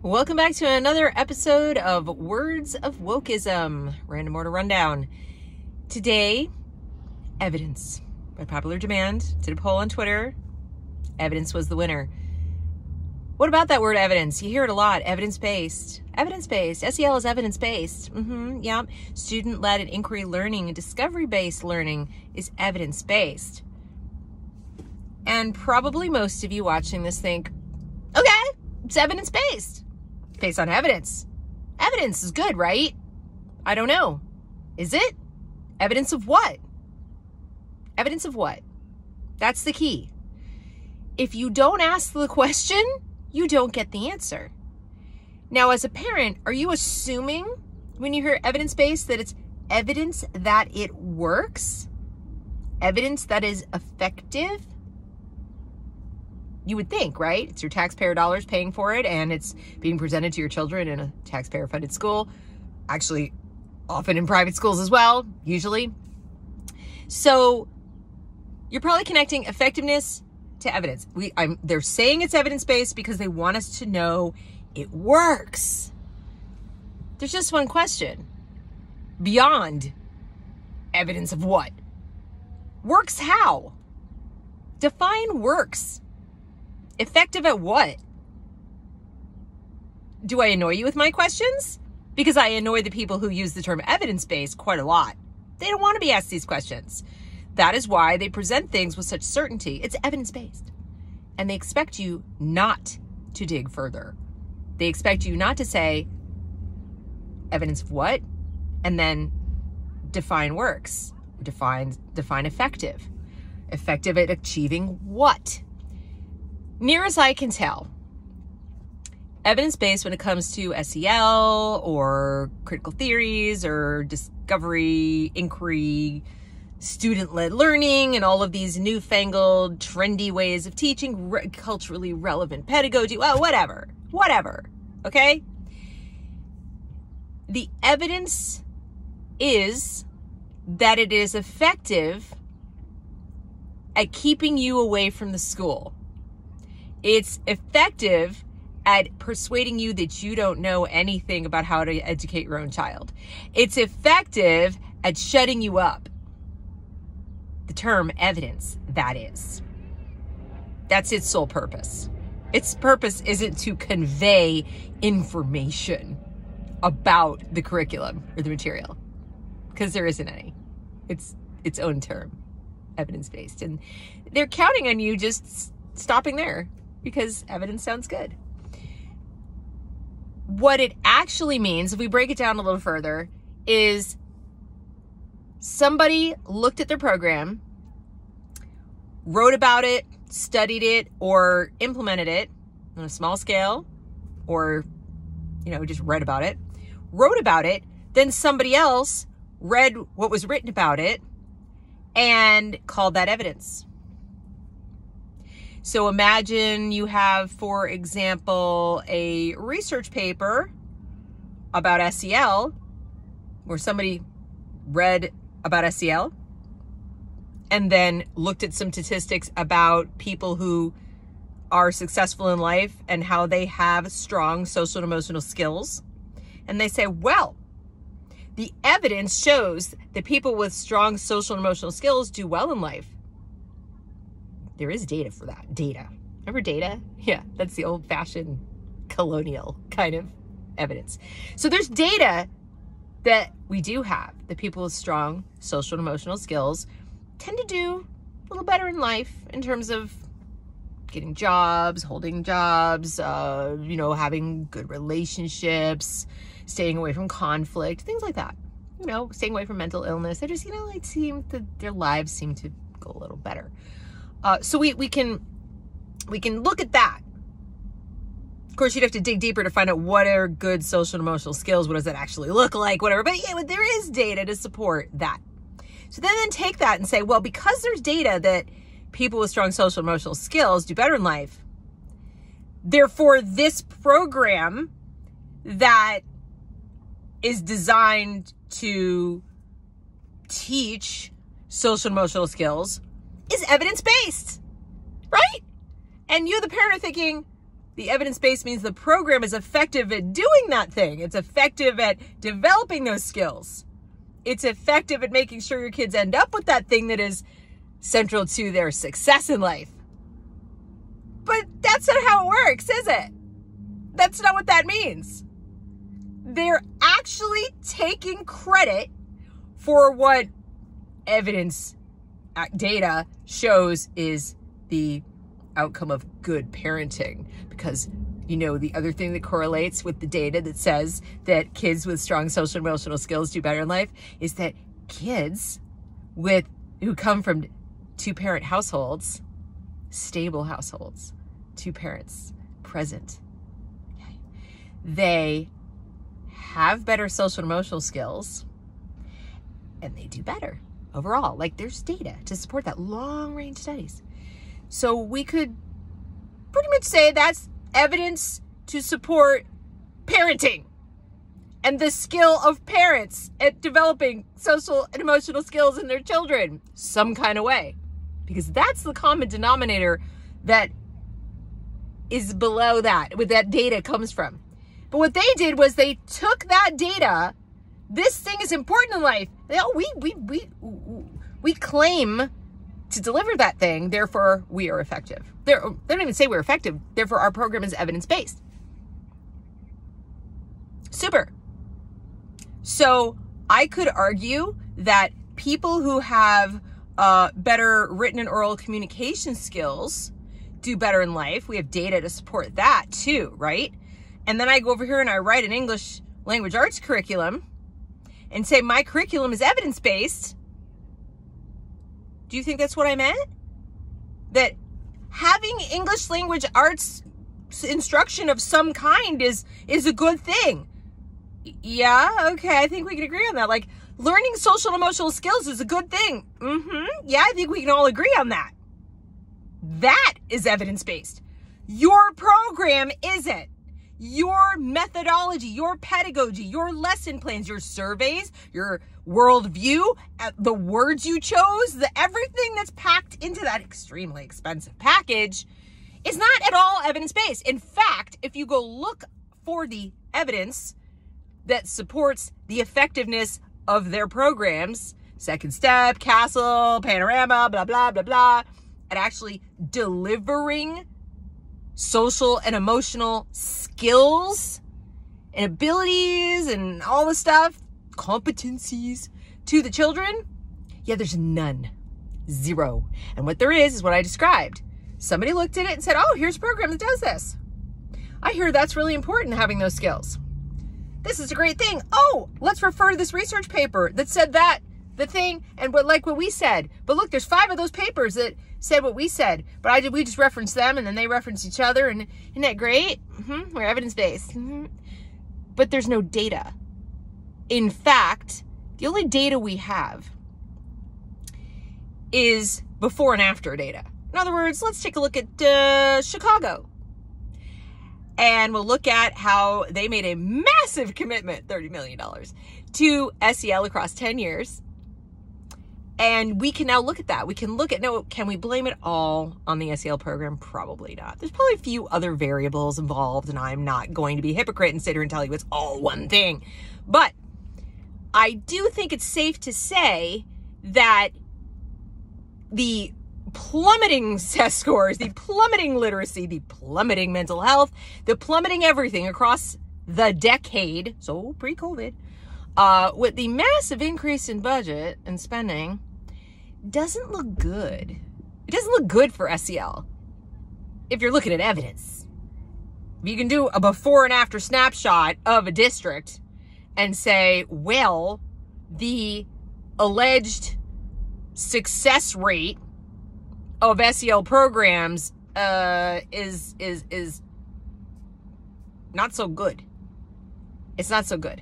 Welcome back to another episode of Words of Wokism, Random Order Rundown. Today, evidence. By popular demand, did a poll on Twitter. Evidence was the winner. What about that word evidence? You hear it a lot. Evidence-based. Evidence-based. SEL is evidence-based. Yeah. Student-led and inquiry learning and discovery-based learning is evidence-based. And probably most of you watching this think, okay, it's evidence-based. Based on evidence. Evidence is good, right? I don't know. Is it? Evidence of what? Evidence of what? That's the key. If you don't ask the question, you don't get the answer. Now, as a parent, are you assuming when you hear evidence-based that it's evidence that it works? Evidence that is effective? You would think, right? It's your taxpayer dollars paying for it, and it's being presented to your children in a taxpayer-funded school. Actually, often in private schools as well, usually. So you're probably connecting effectiveness to evidence. They're saying it's evidence-based because they want us to know it works. There's just one question. Beyond evidence of what? Works how? Define works. Effective at what? Do I annoy you with my questions? Because I annoy the people who use the term evidence-based quite a lot. They don't want to be asked these questions. That is why they present things with such certainty. It's evidence-based. And they expect you not to dig further. They expect you not to say evidence of what, and then define works. Define effective. Effective at achieving what? Near as I can tell, evidence-based when it comes to SEL or critical theories or discovery, inquiry, student-led learning, and all of these newfangled, trendy ways of teaching, culturally relevant pedagogy, well, whatever, okay? The evidence is that it is effective at keeping you away from the school. It's effective at persuading you that you don't know anything about how to educate your own child. It's effective at shutting you up. The term evidence, that is. That's its sole purpose. Its purpose isn't to convey information about the curriculum or the material, because there isn't any. It's its own term, evidence-based. And they're counting on you just stopping there, because evidence sounds good. What it actually means, if we break it down a little further, is somebody looked at their program, wrote about it, studied it, or implemented it on a small scale, or, just read about it, wrote about it, then somebody else read what was written about it and called that evidence. So imagine you have, for example, a research paper about SEL, where somebody read about SEL and then looked at some statistics about people who are successful in life and how they have strong social and emotional skills. And they say, well, the evidence shows that people with strong social and emotional skills do well in life. There is data for that. Data. Remember data? Yeah, that's the old-fashioned colonial kind of evidence. So there's data that we do have, that people with strong social and emotional skills tend to do a little better in life in terms of getting jobs, holding jobs, having good relationships, staying away from conflict, things like that. Staying away from mental illness. They just, their lives seem to go a little better. So we can look at that. Of course, you'd have to dig deeper to find out what are good social and emotional skills. What does that actually look like? Whatever. But yeah, there is data to support that. So then take that and say, well, because there's data that people with strong social and emotional skills do better in life, therefore this program that is designed to teach social and emotional skills is evidence-based, right? And you, the parent, are thinking, The evidence-based means the program is effective at doing that thing. It's effective at developing those skills. It's effective at making sure your kids end up with that thing that is central to their success in life. But that's not how it works, is it? That's not what that means. They're actually taking credit for what evidence data shows is the outcome of good parenting. Because, you know, the other thing that correlates with the data that says that kids with strong social and emotional skills do better in life is that kids who come from two-parent households, stable households, two parents present, okay, they have better social and emotional skills and they do better overall. Like, there's data to support that, long-range studies. So we could pretty much say that's evidence to support parenting and the skill of parents at developing social and emotional skills in their children some kind of way, because that's the common denominator that is below that, where that data comes from. But what they did was they took that data. This thing is important in life. We claim to deliver that thing, therefore we are effective. They don't even say we're effective, therefore our program is evidence-based. Super. So I could argue that people who have better written and oral communication skills do better in life. We have data to support that too, right? And then I go over here and I write an English language arts curriculum and say my curriculum is evidence-based. Do you think that's what I meant? That having English language arts instruction of some kind is a good thing. Yeah, okay, I think we can agree on that. Like, learning social and emotional skills is a good thing. Yeah, I think we can all agree on that. That is evidence-based. Your program isn't. Your methodology, your pedagogy, your lesson plans, your surveys, your worldview, the words you chose, everything that's packed into that extremely expensive package is not at all evidence-based. In fact, if you go look for the evidence that supports the effectiveness of their programs, Second Step, Castle, Panorama, blah, blah, blah, blah, at actually delivering social and emotional skills and abilities and all the stuff, competencies to the children, yeah, there's none. Zero. And what there is what I described. Somebody looked at it and said, oh, here's a program that does this. I hear that's really important, having those skills. This is a great thing. Oh, let's refer to this research paper that said that, the thing, and what we said. But look, there's 5 of those papers that said what we said, but we just referenced them and then they referenced each other, and isn't that great? We're evidence-based. But there's no data. In fact, the only data we have is before and after data. In other words, let's take a look at Chicago. And we'll look at how they made a massive commitment, $30 million, to SEL across 10 years. And we can now look at that. We can look at, can we blame it all on the SEL program? Probably not. There's probably a few other variables involved, and I'm not going to be a hypocrite and sit here and tell you it's all one thing. But I do think it's safe to say that the plummeting test scores, the plummeting literacy, the plummeting mental health, the plummeting everything across the decade, so pre-COVID, with the massive increase in budget and spending, doesn't look good. It doesn't look good for SEL if you're looking at evidence. If you can do a before and after snapshot of a district and say, well, the alleged success rate of SEL programs is not so good. It's not so good.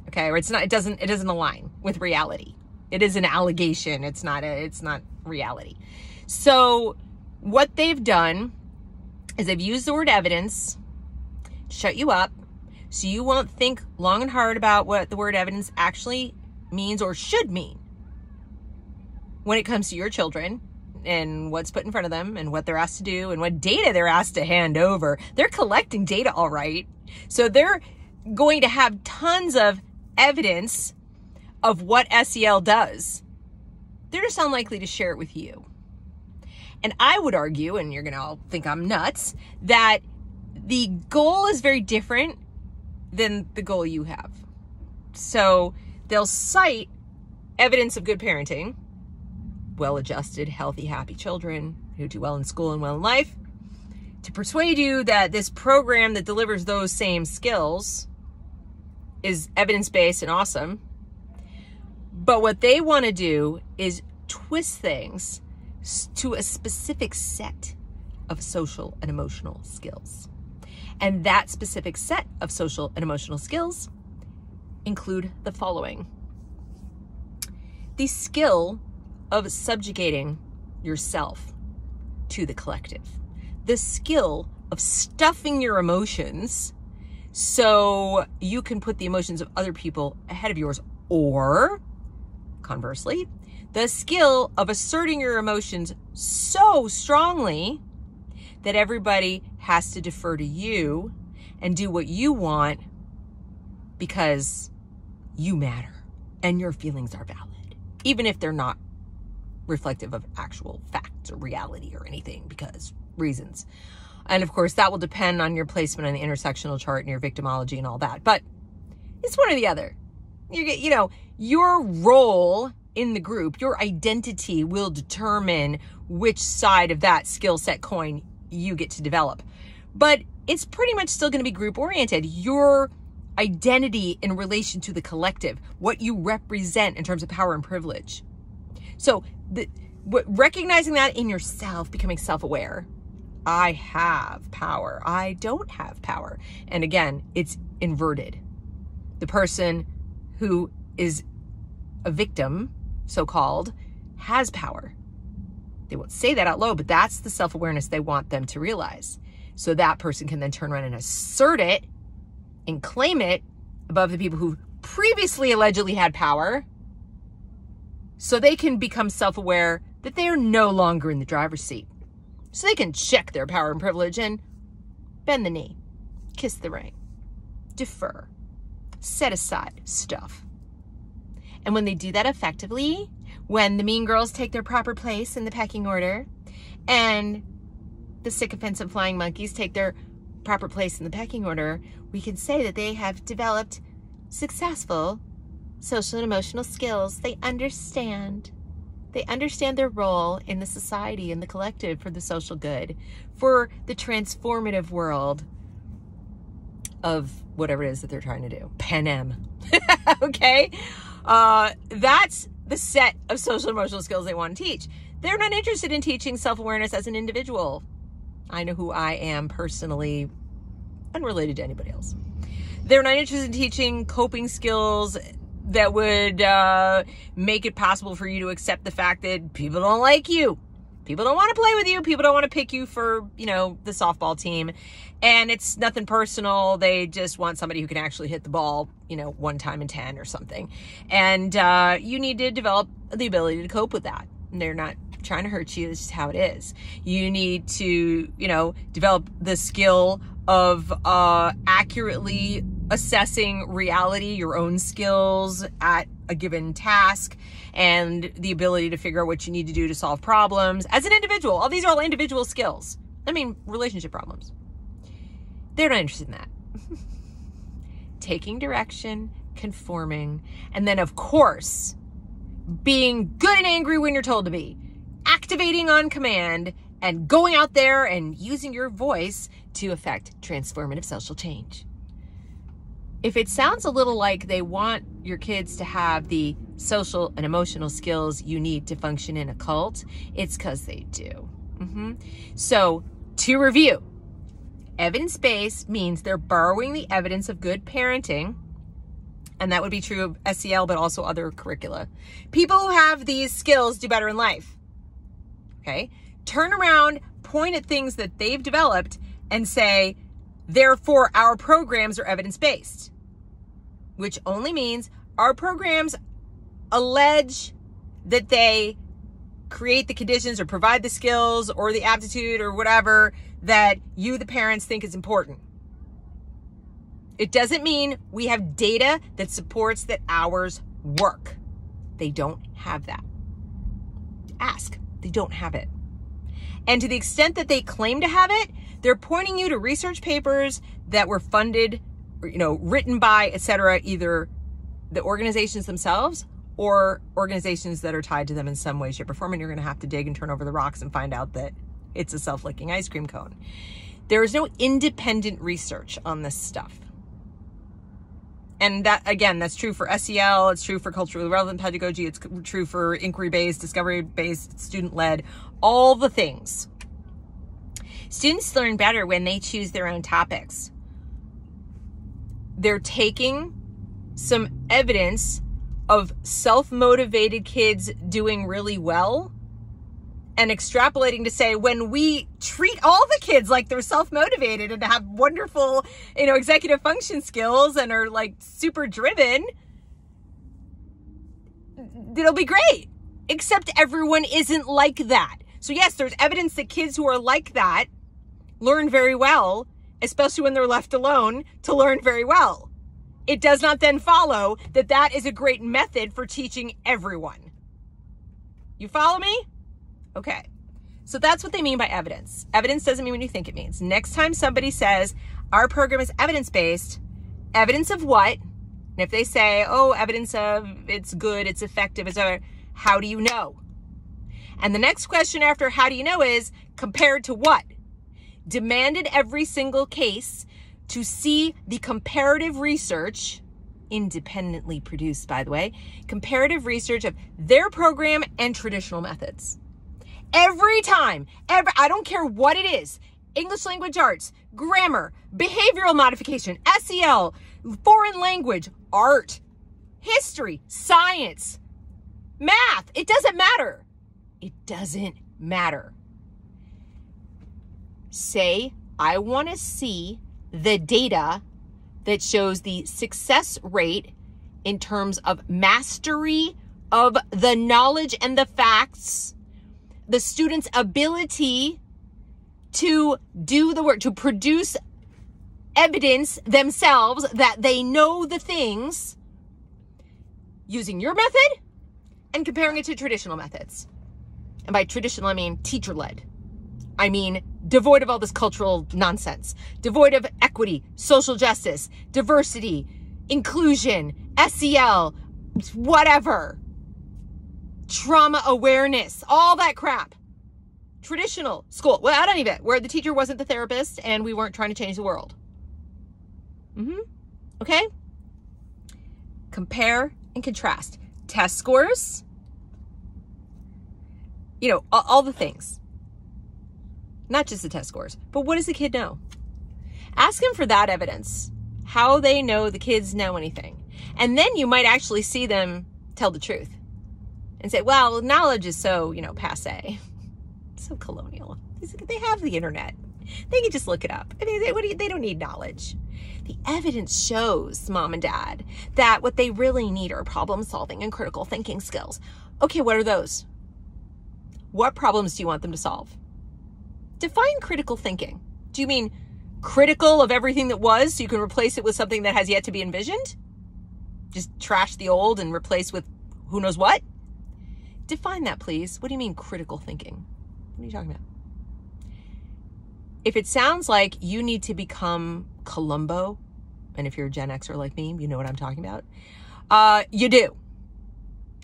Okay, or it doesn't align with reality. It is an allegation. It's not reality. So what they've done is they've used the word evidence to shut you up, so you won't think long and hard about what the word evidence actually means or should mean when it comes to your children. and what's put in front of them and what they're asked to do and what data they're asked to hand over. They're collecting data, all right. So they're going to have tons of evidence of what SEL does. They're just unlikely to share it with you. And I would argue, and you're going to all think I'm nuts, that the goal is very different than the goal you have. So they'll cite evidence of good parenting, well-adjusted, healthy, happy children who do well in school and well in life, to persuade you that this program that delivers those same skills is evidence-based and awesome. But what they want to do is twist things to a specific set of social and emotional skills. And that specific set of social and emotional skills include the following: the skill of subjugating yourself to the collective, the skill of stuffing your emotions so you can put the emotions of other people ahead of yours, or conversely, the skill of asserting your emotions so strongly that everybody has to defer to you and do what you want because you matter and your feelings are valid, even if they're not reflective of actual facts or reality or anything, because reasons. And of course, that will depend on your placement on the intersectional chart and your victimology and all that. But it's one or the other. You know, your role in the group, your identity will determine which side of that skill set coin you get to develop. But it's pretty much still going to be group oriented. Your identity in relation to the collective, what you represent in terms of power and privilege. So recognizing that in yourself, becoming self-aware. I have power. I don't have power. And again, it's inverted. The person who is a victim, so-called, has power. They won't say that out loud, but that's the self-awareness they want them to realize. So that person can then turn around and assert it and claim it above the people who previously allegedly had power, so they can become self-aware that they are no longer in the driver's seat. So they can check their power and privilege and bend the knee, kiss the ring, defer, set aside stuff. And when they do that effectively, when the mean girls take their proper place in the pecking order and the sycophants and flying monkeys take their proper place in the pecking order, we can say that they have developed successful social and emotional skills. They understand their role in the society and the collective for the social good, for the transformative world of whatever it is that they're trying to do. Panem. Okay? That's the set of social and emotional skills they want to teach. They're not interested in teaching self-awareness as an individual. I know who I am personally, unrelated to anybody else. They're not interested in teaching coping skills that would make it possible for you to accept the fact that people don't like you. People don't want to play with you. People don't want to pick you for, you know, the softball team. And it's nothing personal. They just want somebody who can actually hit the ball, you know, 1 time in 10 or something. And you need to develop the ability to cope with that. And they're not trying to hurt you. It's just how it is. You need to, you know, develop the skill of accurately assessing reality, your own skills at a given task, and the ability to figure out what you need to do to solve problems as an individual. All these are all individual skills. I mean, relationship problems. They're not interested in that. Taking direction, conforming, and then, of course, being good and angry when you're told to be, activating on command, and going out there and using your voice to affect transformative social change. If it sounds a little like they want your kids to have the social and emotional skills you need to function in a cult, it's because they do. So, to review, evidence-based means they're borrowing the evidence of good parenting, and that would be true of SEL, but also other curricula. People who have these skills do better in life. Okay? Turn around, point at things that they've developed, and say, therefore, our programs are evidence-based, which only means our programs allege that they create the conditions or provide the skills or the aptitude or whatever that you, the parents, think is important. It doesn't mean we have data that supports that ours work. They don't have that. Ask. They don't have it. And to the extent that they claim to have it, they're pointing you to research papers that were funded, written by, etc., either the organizations themselves or organizations that are tied to them in some way, shape, or form. And you're going to have to dig and turn over the rocks and find out that it's a self-licking ice cream cone. There is no independent research on this stuff. And that, again, that's true for SEL, it's true for culturally relevant pedagogy, it's true for inquiry-based, discovery-based, student-led, all the things. Students learn better when they choose their own topics. They're taking some evidence of self-motivated kids doing really well and extrapolating to say, when we treat all the kids like they're self-motivated and have wonderful, executive function skills and are like super driven, it'll be great. Except everyone isn't like that. So yes, there's evidence that kids who are like that learn very well, especially when they're left alone to learn very well. It does not then follow that that is a great method for teaching everyone. You follow me? Okay, so that's what they mean by evidence. Evidence doesn't mean what you think it means. Next time somebody says, our program is evidence-based, evidence of what? And if they say, oh, evidence of it's good, it's effective, etc., how do you know? And the next question after how do you know is, compared to what? Demanded every single case to see the comparative research, independently produced, by the way, comparative research of their program and traditional methods. Every time, I don't care what it is, English language arts, grammar, behavioral modification, SEL, foreign language, art, history, science, math, it doesn't matter. It doesn't matter. Say, I want to see the data that shows the success rate in terms of mastery of the knowledge and the facts, the student's ability to do the work, to produce evidence themselves that they know the things using your method and comparing it to traditional methods. And by traditional, I mean teacher-led. I mean devoid of all this cultural nonsense, devoid of equity, social justice, diversity, inclusion, SEL, whatever. Trauma awareness, all that crap. Traditional school, well, I don't even, where the teacher wasn't the therapist and we weren't trying to change the world. Okay? Compare and contrast. Test scores, all the things. Not just the test scores, but what does the kid know? Ask him for that evidence, how they know the kids know anything. And then you might actually see them tell the truth. And say, well, knowledge is so, passe. So colonial. They have the internet. They can just look it up. I mean, they don't need knowledge. The evidence shows, mom and dad, that what they really need are problem solving and critical thinking skills. Okay, what are those? What problems do you want them to solve? Define critical thinking. Do you mean critical of everything that was so you can replace it with something that has yet to be envisioned? Just trash the old and replace with who knows what? Define that, please. What do you mean critical thinking? What are you talking about? If it sounds like you need to become Columbo, and if you're a Gen Xer like me, you know what I'm talking about. You do.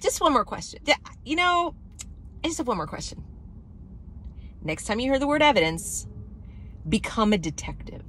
Just one more question. I just have one more question. Next time you hear the word evidence, become a detective.